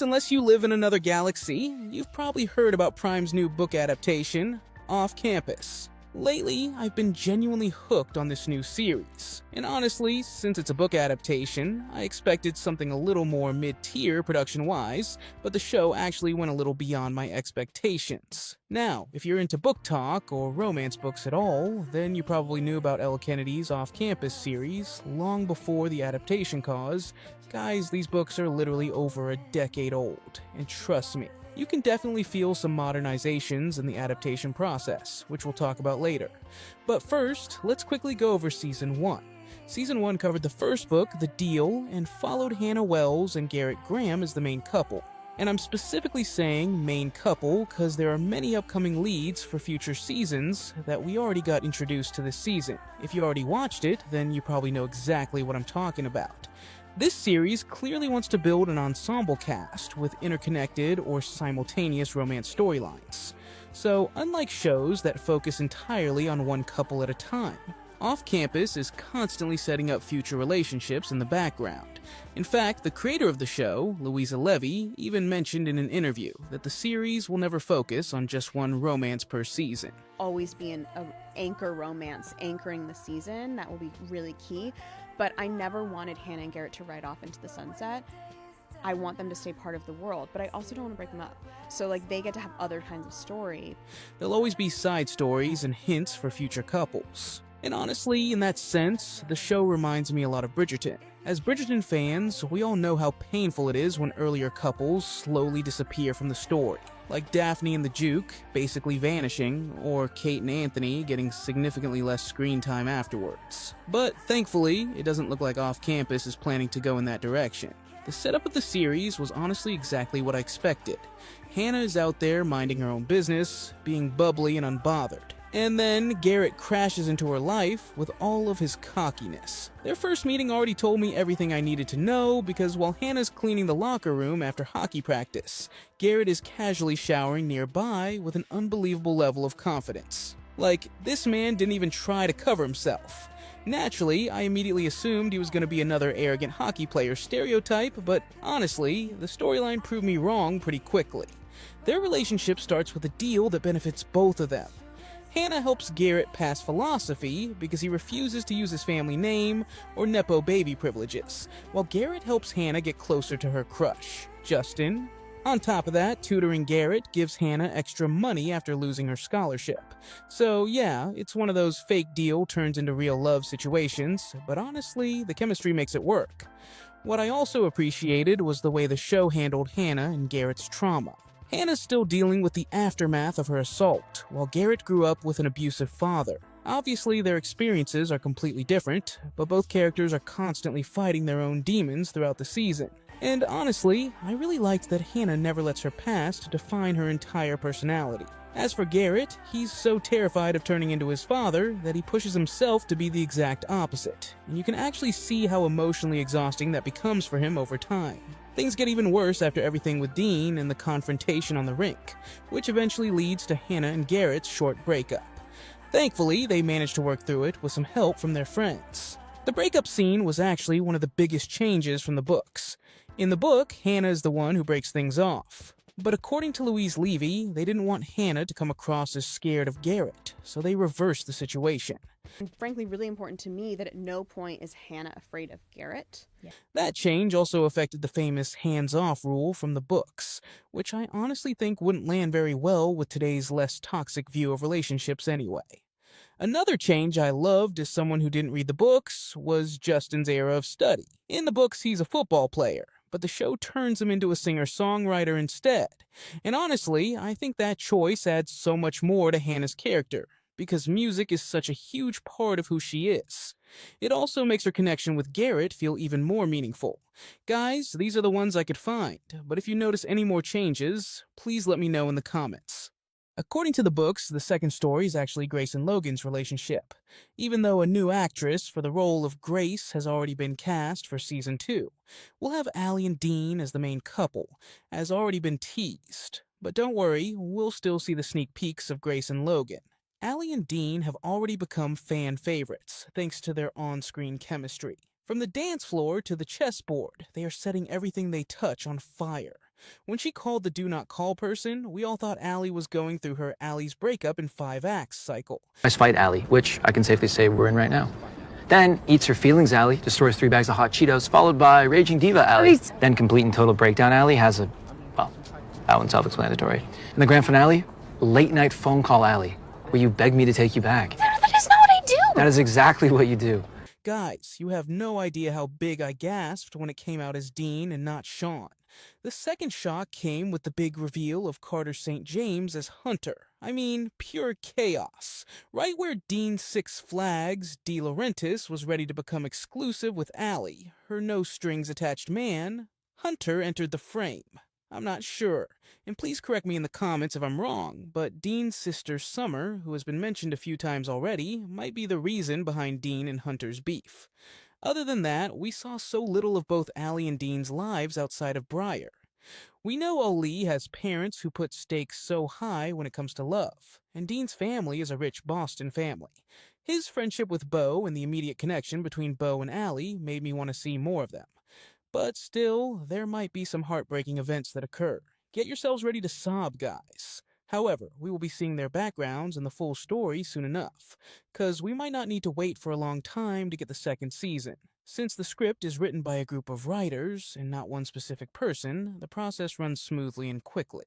unless you live in another galaxy, you've probably heard about Prime's new book adaptation, Off Campus. Lately, I've been genuinely hooked on this new series, and honestly, since it's a book adaptation, I expected something a little more mid-tier production-wise, but the show actually went a little beyond my expectations. Now, if you're into book talk or romance books at all, then you probably knew about Ella Kennedy's Off Campus series long before the adaptation cause. Guys, these books are literally over a decade old, and trust me, you can definitely feel some modernizations in the adaptation process, which we'll talk about later. But first, let's quickly go over Season 1. Season 1 covered the first book, The Deal, and followed Hannah Wells and Garrett Graham as the main couple. And I'm specifically saying main couple because there are many upcoming leads for future seasons that we already got introduced to this season. If you already watched it, then you probably know exactly what I'm talking about. This series clearly wants to build an ensemble cast with interconnected or simultaneous romance storylines. So, unlike shows that focus entirely on one couple at a time, Off Campus is constantly setting up future relationships in the background. In fact, the creator of the show, Louisa Levy, even mentioned in an interview that the series will never focus on just one romance per season. Always be an anchor romance anchoring the season. That will be really key. But I never wanted Hannah and Garrett to ride off into the sunset. I want them to stay part of the world, but I also don't want to break them up. So, they get to have other kinds of story. There'll always be side stories and hints for future couples. And honestly, in that sense, the show reminds me a lot of Bridgerton. As Bridgerton fans, we all know how painful it is when earlier couples slowly disappear from the story. Like Daphne and the Duke basically vanishing, or Kate and Anthony getting significantly less screen time afterwards. But thankfully, it doesn't look like Off Campus is planning to go in that direction. The setup of the series was honestly exactly what I expected. Hannah is out there minding her own business, being bubbly and unbothered. And then Garrett crashes into her life with all of his cockiness. Their first meeting already told me everything I needed to know because while Hannah's cleaning the locker room after hockey practice, Garrett is casually showering nearby with an unbelievable level of confidence. Like, this man didn't even try to cover himself. Naturally, I immediately assumed he was going to be another arrogant hockey player stereotype, but honestly, the storyline proved me wrong pretty quickly. Their relationship starts with a deal that benefits both of them. Hannah helps Garrett pass philosophy because he refuses to use his family name or Nepo baby privileges, while Garrett helps Hannah get closer to her crush, Justin. On top of that, tutoring Garrett gives Hannah extra money after losing her scholarship. So yeah, it's one of those fake deal turns into real love situations, but honestly, the chemistry makes it work. What I also appreciated was the way the show handled Hannah and Garrett's trauma. Hannah's still dealing with the aftermath of her assault, while Garrett grew up with an abusive father. Obviously, their experiences are completely different, but both characters are constantly fighting their own demons throughout the season. And honestly, I really liked that Hannah never lets her past define her entire personality. As for Garrett, he's so terrified of turning into his father that he pushes himself to be the exact opposite, and you can actually see how emotionally exhausting that becomes for him over time. Things get even worse after everything with Dean and the confrontation on the rink, which eventually leads to Hannah and Garrett's short breakup. Thankfully, they managed to work through it with some help from their friends. The breakup scene was actually one of the biggest changes from the books. In the book, Hannah is the one who breaks things off. But according to Louise Levy, they didn't want Hannah to come across as scared of Garrett, so they reversed the situation. And frankly, really important to me that at no point is Hannah afraid of Garrett. Yeah. That change also affected the famous hands-off rule from the books, which I honestly think wouldn't land very well with today's less toxic view of relationships anyway. Another change I loved as someone who didn't read the books was Justin's era of study. In the books, he's a football player, but the show turns him into a singer-songwriter instead. And honestly, I think that choice adds so much more to Hannah's character, because music is such a huge part of who she is. It also makes her connection with Garrett feel even more meaningful. Guys, these are the ones I could find, but if you notice any more changes, please let me know in the comments. According to the books, the second story is actually Grace and Logan's relationship, even though a new actress for the role of Grace has already been cast for Season 2. We'll have Allie and Dean as the main couple, as already been teased. But don't worry, we'll still see the sneak peeks of Grace and Logan. Allie and Dean have already become fan favorites, thanks to their on-screen chemistry. From the dance floor to the chessboard, they are setting everything they touch on fire. When she called the do not call person, we all thought Allie was going through her Allie's breakup in 5 acts cycle. Fight Allie, which I can safely say we're in right now. Then eats her feelings Allie, destroys 3 bags of hot Cheetos, followed by Raging Diva Allie. Then complete and total breakdown Allie has a, well, that one's self-explanatory. In the grand finale, late night phone call Allie, where you beg me to take you back. That is not what I do! That is exactly what you do. Guys, you have no idea how big I gasped when it came out as Dean and not Sean. The second shock came with the big reveal of Carter St. James as Hunter. I mean, pure chaos. Right where Dean's Six Flags, De Laurentiis, was ready to become exclusive with Allie, her no-strings-attached man, Hunter entered the frame. I'm not sure, and please correct me in the comments if I'm wrong, but Dean's sister Summer, who has been mentioned a few times already, might be the reason behind Dean and Hunter's beef. Other than that, we saw so little of both Allie and Dean's lives outside of Briar. We know Ali has parents who put stakes so high when it comes to love, and Dean's family is a rich Boston family. His friendship with Bo and the immediate connection between Bo and Allie made me want to see more of them. But still, there might be some heartbreaking events that occur. Get yourselves ready to sob, guys. However, we will be seeing their backgrounds and the full story soon enough, cause we might not need to wait for a long time to get the second season. Since the script is written by a group of writers, and not one specific person, the process runs smoothly and quickly.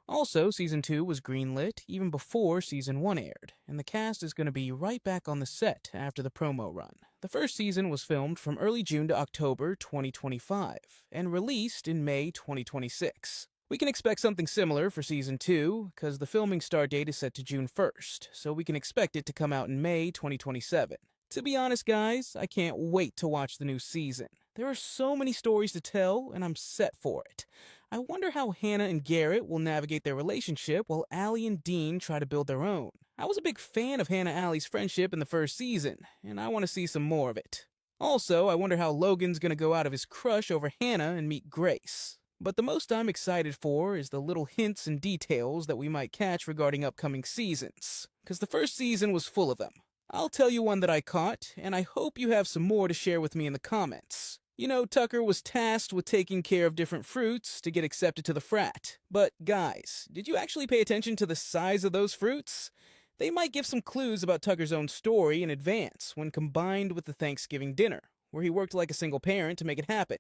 Also, Season 2 was greenlit even before Season 1 aired, and the cast is going to be right back on the set after the promo run. The first season was filmed from early June to October 2025, and released in May 2026. We can expect something similar for Season 2, because the filming start date is set to June 1st, so we can expect it to come out in May 2027. To be honest, guys, I can't wait to watch the new season. There are so many stories to tell, and I'm set for it. I wonder how Hannah and Garrett will navigate their relationship while Allie and Dean try to build their own. I was a big fan of Hannah-Allie's friendship in the first season, and I want to see some more of it. Also, I wonder how Logan's gonna go out of his crush over Hannah and meet Grace. But the most I'm excited for is the little hints and details that we might catch regarding upcoming seasons, because the first season was full of them. I'll tell you one that I caught, and I hope you have some more to share with me in the comments. You know, Tucker was tasked with taking care of different fruits to get accepted to the frat. But guys, did you actually pay attention to the size of those fruits? They might give some clues about Tucker's own story in advance when combined with the Thanksgiving dinner, where he worked like a single parent to make it happen.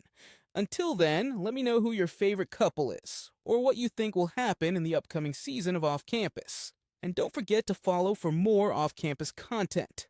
Until then, let me know who your favorite couple is, or what you think will happen in the upcoming season of Off Campus. And don't forget to follow for more off-campus content.